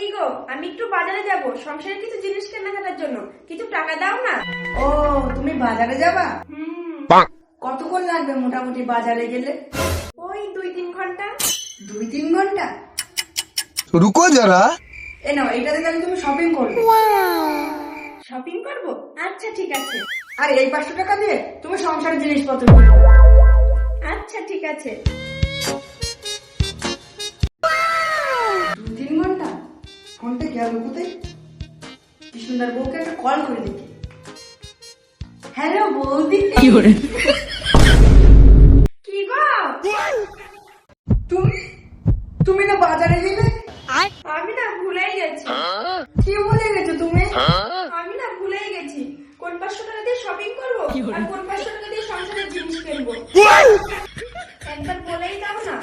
কি গো, আমি একটু বাজারে যাব সংসারের কিছু জিনিস কেনাকাটার জন্য, কিছু টাকা দাও না। ও, তুমি বাজারে যাবা? হুম। কতক্ষণ লাগবে মোটামুটি বাজারে গেলে? ওই 2-3 ঘন্টা। 2-3 ঘন্টা? रुको जरा। এ নাও, এটাতে গেলে তুমি শপিং করবে। শপিং করব? আচ্ছা ঠিক আছে। আর এই 500 টাকা দিয়ে তুমি সংসারের জিনিসপত্র কিনবে। আচ্ছা ঠিক আছে। 2-3 ঘন্টা? ফোনটা গেল কোথায়? কি সুন্দর, বউকে একটা কল করে দেখি। হ্যালো বৌদি। কি গো, তুমি তুমি না বাজারে গেলে? আমি না ভুলেই গেছি। কি বলে গেছো তুমি? আমি না ভুলেই গেছি কোন 500 টাকা দিয়ে শপিং করবো আর কোন 500 টাকা দিয়ে সংসারের জিনিস কিনবো। একবার বলেই দাও না।